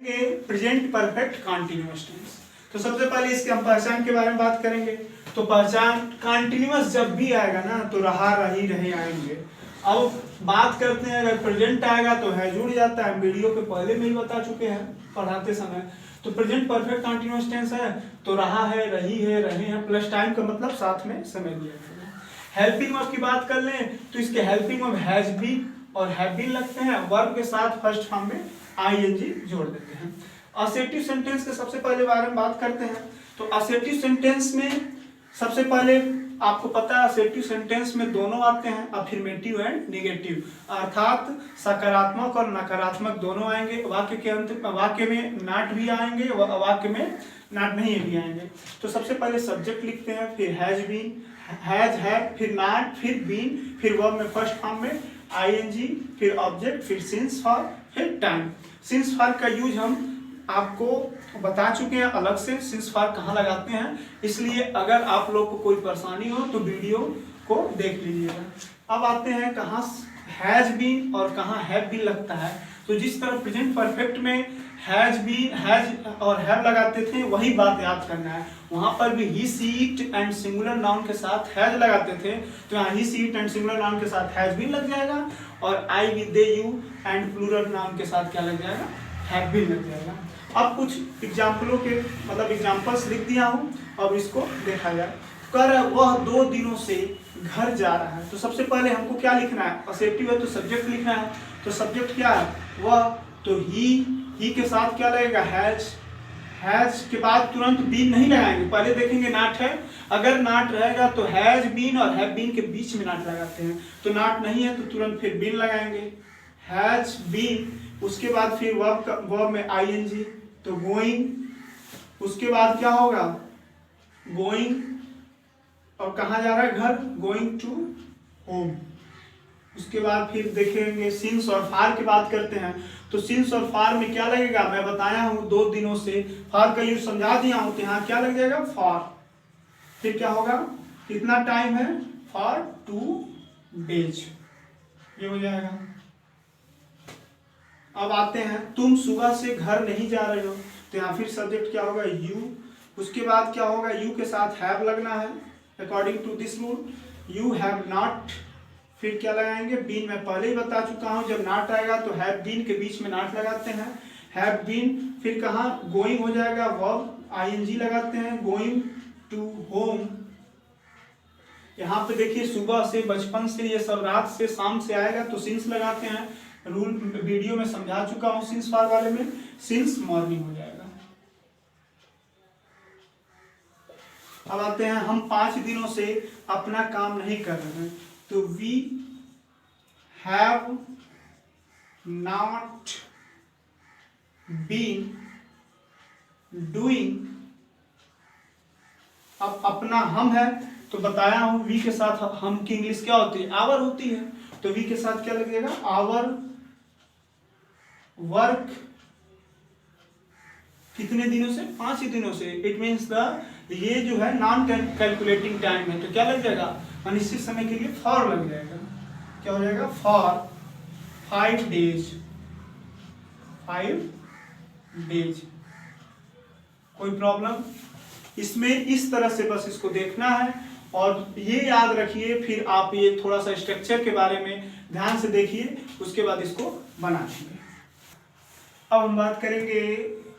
Present perfect continuous tense. तो सबसे पहले इसके हम पहचान के बारे में बात करेंगे। तो पहचान, कंटीन्यूअस जब भी आएगा ना तो रहा, रही, रहे आएंगे। अब बात करते हैं, अगर प्रेजेंट आएगा तो है जुड़ जाता है, वीडियो के पहले में ही बता चुके हैं पढ़ाते समय। तो प्रेजेंट परफेक्ट कंटीन्यूअस टेंस है तो रहा है, रही है, रहे हैं, प्लस टाइम का मतलब साथ में समय दिया गया है। हेल्पिंग वर्ब की बात कर लें तो इसके हेल्पिंग वर्ब हैज बीन और हैव बीन लगते हैं, वर्ब के साथ फर्स्ट फॉर्म में आईएनजी जोड़ देते हैं। असर्टिव सेंटेंस के सबसे पहले बारे में बात करते हैं। तो असर्टिव सेंटेंस में सबसे पहले आपको पता है असर्टिव सेंटेंस में दोनों आते हैं, अफर्मेटिव एंड नेगेटिव, अर्थात सकारात्मक और नकारात्मक दोनों आएंगे। वाक्य के अंत वाक्य में नॉट भी आएंगे, वाक्य में नॉट नहीं भी आएंगे। तो सबसे पहले सब्जेक्ट लिखते हैं, फिर हैज बीन, हैज है, फिर नॉट, फिर बीन, फिर वर्ब में फर्स्ट फॉर्म में आईएनजी, फिर ऑब्जेक्ट, फिर सिंस फॉर, फिर टाइम। सिंस फॉर का यूज हम आपको बता चुके हैं अलग से, सिंस फॉर कहाँ लगाते हैं, इसलिए अगर आप लोग को कोई परेशानी हो तो वीडियो को देख लीजिएगा। अब आते हैं कहाँ हैज बीन और कहाँ हैव बीन लगता है। तो जिस तरह प्रेजेंट परफेक्ट में हैज बीन, हैज और हैव लगाते थे वही बात याद करना है। वहां पर भी he, she, it and singular noun के साथ हैज लगाते थे, तो यहाँ he, she, it and singular noun के साथ हैज बीन लग जाएगा, और I, we, they, you and plural noun के साथ क्या लग जाएगा, हैव बीन लग जाएगा। अब कुछ एग्जाम्पलों के मतलब एग्जाम्पल्स लिख दिया हूँ, अब इसको देखा जाए। कर वह 2 दिनों से घर जा रहा है। तो सबसे पहले हमको क्या लिखना है, असर्टिव है तो सब्जेक्ट लिखना है। तो सब्जेक्ट क्या है, वह, तो ही के साथ क्या लगेगा, हैज, हैज के बाद तुरंत बीन नहीं लगाएंगे, पहले देखेंगे नॉट है, अगर नॉट रहेगा तो हैज बीन और हैव बीन के बीच में नॉट लगाते हैं, तो नॉट नहीं है तो तुरंत फिर बीन लगाएंगे, हैज बीन। उसके बाद फिर वर्ब में आईएनजी, तो गोइंग, उसके बाद क्या होगा, गोइंग, और कहाँ जा रहा है, घर, गोइंग टू होम। उसके बाद फिर देखेंगे सिंस और फार की बात करते हैं। तो सिंस और फार में क्या लगेगा, मैं बताया हूँ 2 दिनों से, फार का यूज समझा दिया हूँ, तो यहाँ क्या लग जाएगा, फार। फिर क्या होगा, कितना टाइम है, फॉर 2 डेज, ये हो जाएगा। अब आते हैं, तुम सुबह से घर नहीं जा रहे हो, तो यहाँ फिर सब्जेक्ट क्या होगा, यू। उसके बाद क्या होगा, यू के साथ हैव लगना है according to this rule, you have not. फिर क्या लगाएंगे, बीन, मैं पहले ही बता चुका हूँ, जब नॉट आएगा तो हैव बीन के बीच में नॉट लगाते हैं, हैव बीन। फिर कहाँ, गोइंग हो जाएगा, वर्ब आईएनजी लगाते हैं, गोइंग टू होम। यहाँ पे देखिए सुबह से, बचपन से, ये सब रात से, शाम से आएगा तो सिंस लगाते हैं, रूल वीडियो में समझा चुका हूँ सिंस फार वाले में, सिंस मॉर्निंग हो जाएगा। अब आते हैं, हम 5 दिनों से अपना काम नहीं कर रहे हैं, तो we have not been doing. अब अपना हम है तो बताया हूं, वी के साथ हम की इंग्लिश क्या होती है, आवर होती है, तो वी के साथ क्या लगेगा, आवर वर्क। कितने दिनों से, 5 ही दिनों से, इट मीन्स द, ये जो है नॉन कैलकुलेटिंग टाइम है, तो क्या लग जाएगा, अनिश्चित समय के लिए फॉर लग जाएगा, क्या हो जाएगा, फॉर 5 डेज, 5 डेज। कोई प्रॉब्लम इसमें, इस तरह से बस इसको देखना है और ये याद रखिए, फिर आप ये थोड़ा सा स्ट्रक्चर के बारे में ध्यान से देखिए, उसके बाद इसको बना लेंगे। अब हम बात करेंगे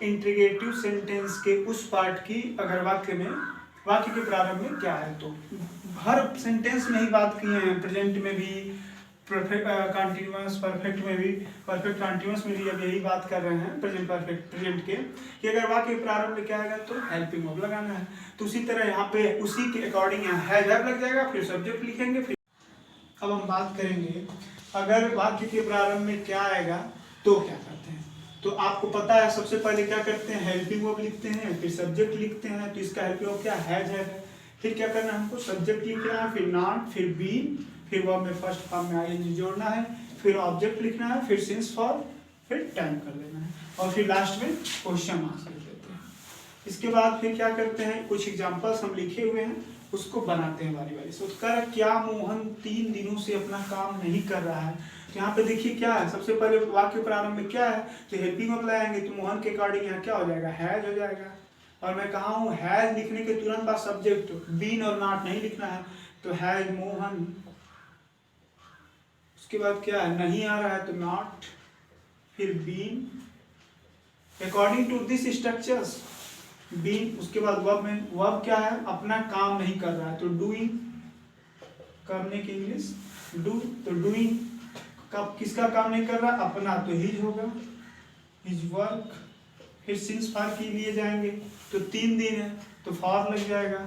इंटीग्रेटिव सेंटेंस के उस पार्ट की, अगर वाक्य के प्रारंभ में क्या है। तो हर सेंटेंस में ही बात किए हैं, प्रेजेंट में भी, परफेक्ट कंटीन्यूअस, परफेक्ट में भी, परफेक्ट कंटीन्यूअस में भी अब यही बात कर रहे हैं प्रेजेंट परफेक्ट प्रेजेंट के, कि अगर वाक्य के प्रारंभ में क्या आएगा तो हेल्पिंग वर्ब लगाना है। तो उसी तरह यहाँ पे उसी के अकॉर्डिंग यहाँ हैज हैव लग जाएगा, फिर सब्जेक्ट लिखेंगे। फिर अब हम बात करेंगे अगर वाक्य के प्रारंभ में क्या आएगा तो क्या करते हैं। तो आपको पता है सबसे पहले क्या करते हैं, हेल्पिंग वर्ब लिखते हैं, फिर सब्जेक्ट लिखते हैं, तो इसका हेल्पिंग वर्ब क्या, हैज है। फिर क्या करना है, हमको सब्जेक्ट लिखना है, फिर नॉट, फिर बीन, फिर वर्ब में फर्स्ट फॉर्म में आईएनजी जोड़ना है, फिर ऑब्जेक्ट लिखना है, फिर सिंस फॉर, फिर टाइम कर लेना है, और फिर लास्ट में क्वेश्चन मार्क्स लिख देते हैं। इसके बाद फिर क्या करते हैं, कुछ एग्जांपल्स हम लिखे हुए हैं, उसको बनाते हैं बारी बारी से। तो कह रहा क्या मोहन 3 दिनों से अपना काम नहीं कर रहा है। तो यहाँ पे देखिए क्या है, सबसे पहले वाक्य प्रारंभ में क्या है, तो हेल्पिंग वर्ब लगाएंगे तो मोहन के अकॉर्डिंग यहाँ क्या हो जाएगा, हैज हो जाएगा। और मैं कहा हूँ हैज लिखने के तुरंत बाद सब्जेक्ट बीन और नॉट नहीं लिखना है, तो हैज मोहन। उसके बाद क्या है, नहीं आ रहा है तो नॉट, फिर been according to this structures been. उसके बाद वर्ब में वर्ब क्या है, अपना काम नहीं कर रहा है तो डूइंग, करने की इंग्लिश डू, तो डूइंग कब किसका काम नहीं कर रहा, अपना, तो हिज होगा, हिज वर्क। फिर सिंस फॉर के लिए जाएंगे तो 3 दिन है तो फॉर लग जाएगा,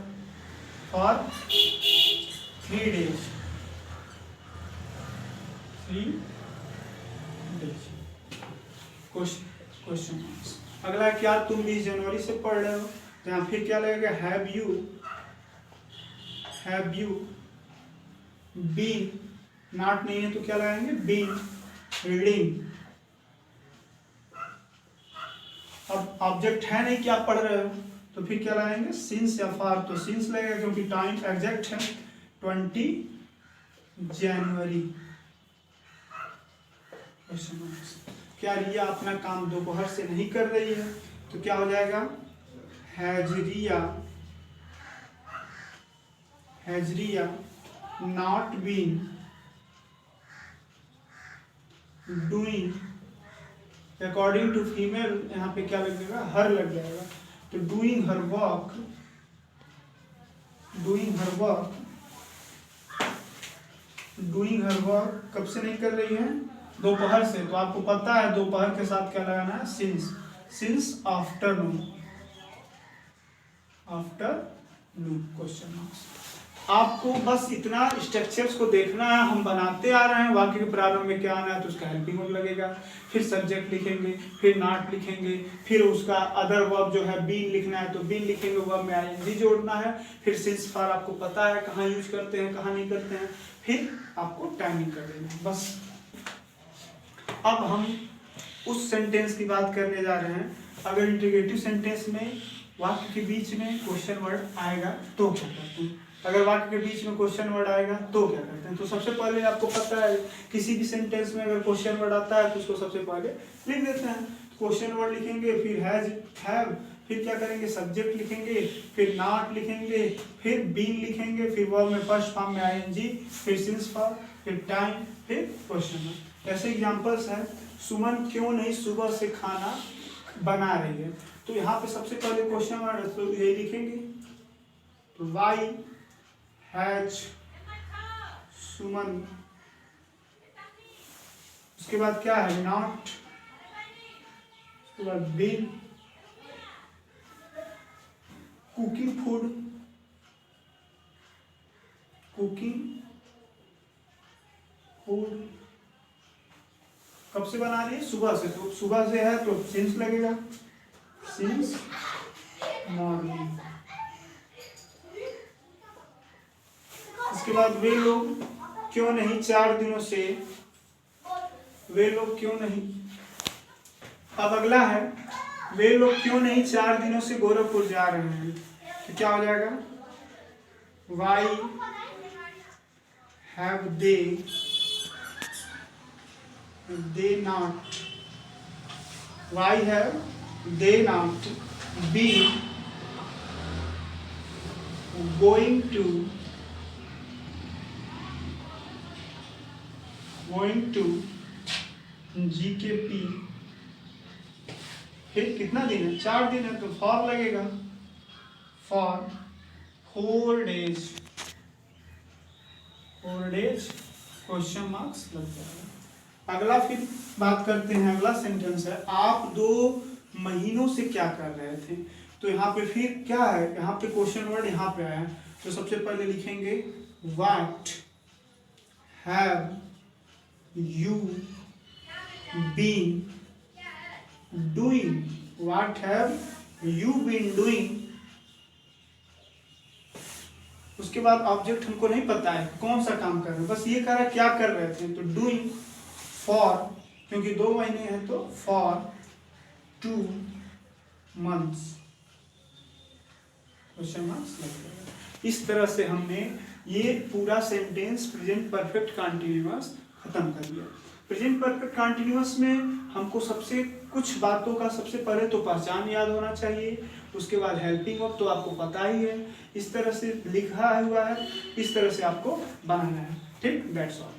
फॉर 3 days, 3 days। क्वेश्चन। अगला क्या तुम 20 जनवरी से पढ़ रहे हो, तो यहाँ फिर क्या लगेगा, हैव यू बीन, नॉट नहीं है तो क्या लगाएंगे, बीन रीडिंग। अब ऑब्जेक्ट है नहीं कि आप पढ़ रहे हो तो फिर क्या लगाएंगे, सिंस या फॉर, तो सिंस लगेगा क्योंकि टाइम एग्जैक्ट है 20 जनवरी। क्या रिया अपना काम दोपहर से नहीं कर रही है, तो क्या हो जाएगा, हैजरिया not been doing, according to female यहाँ पे क्या लग जाएगा, हर लग जाएगा, तो डूइंग हर वर्क कब से नहीं कर रही है, दोपहर से। तो आपको पता है दोपहर के साथ क्या लगाना है, सिंस आफ्टरनून क्वेश्चन मार्क्स। आपको बस इतना स्ट्रक्चर्स को देखना है, हम बनाते आ रहे हैं। वाक्य के प्रारंभ में क्या आना है तो उसका हेल्पिंग वर्ब लगेगा, फिर सब्जेक्ट लिखेंगे, फिर नॉट लिखेंगे, फिर उसका अदर वर्ब जो है बीन लिखना है तो बीन लिखेंगे, वर्ब में आईएनजी जोड़ना है, फिर सिंस फॉर आपको पता है कहाँ यूज करते हैं कहाँ नहीं करते हैं, फिर आपको टाइमिंग कर देना है बस। अब हम उस सेंटेंस की बात करने जा रहे हैं, अगर इंटीग्रेटिव सेंटेंस में वाक्य के बीच में क्वेश्चन वर्ड आएगा तो क्या करते हैं, अगर वाक्य के बीच में क्वेश्चन वर्ड आएगा तो क्या करते हैं। तो सबसे पहले आपको पता है किसी भी सेंटेंस में अगर क्वेश्चन वर्ड आता है तो उसको सबसे पहले लिख देते हैं। क्वेश्चन वर्ड लिखेंगे, फिर हैज हैव, फिर क्या करेंगे, सब्जेक्ट लिखेंगे, फिर नॉट लिखेंगे, फिर बीन लिखेंगे, फिर वर्ब में फर्स्ट फॉर्म में आईएनजी, फिर सिंस फॉर, फिर टाइम, फिर क्वेश्चन वर्ड। ऐसे एग्जांपल्स हैं, सुमन क्यों नहीं सुबह से खाना बना रही है, तो यहाँ पे सबसे पहले क्वेश्चन वर्ड है तो ये लिखेंगे, तो वाई हैज सुमन, उसके बाद क्या है, नॉट, उसके बाद बीन कुकिंग फूड कब से बना रही है, सुबह से, तो सुबह से है तो सिंस लगेगा, सिंस मॉर्निंग। इसके बाद वे लोग क्यों नहीं 4 दिनों से, वे लोग क्यों नहीं, अब अगला है वे लोग क्यों नहीं 4 दिनों से गोरखपुर जा रहे हैं, तो क्या हो जाएगा, why have they not, why have they not been going to GKP, फिर कितना दिन है, 4 दिन है तो फॉर लगेगा, फॉर 4 days क्वेश्चन मार्क्स लग जाएगा। अगला फिर बात करते हैं, अगला सेंटेंस है, आप 2 महीनों से क्या कर रहे थे, तो यहाँ पे फिर क्या है, यहाँ पे क्वेश्चन वर्ड यहाँ पे आया, तो सबसे पहले लिखेंगे what have you been doing, what have you been doing. उसके बाद ऑब्जेक्ट हमको नहीं पता है कौन सा काम कर रहे हैं, बस ये कह रहा है क्या कर रहे थे, तो डूइंग, फॉर क्योंकि 2 महीने हैं तो फॉर 2 months क्वेश्चन मार्क्स लग जाएगा। इस तरह से हमने ये पूरा सेंटेंस प्रेजेंट परफेक्ट कंटीन्यूअस खत्म कर दिया। प्रेजेंट परफेक्ट कंटीन्यूअस में हमको सबसे कुछ बातों का सबसे पहले तो पहचान याद होना चाहिए, उसके बाद हेल्पिंग वर्ब तो आपको पता ही है, इस तरह से लिखा हुआ है, इस तरह से आपको बनाना है। ठीक, दैट्स ऑल।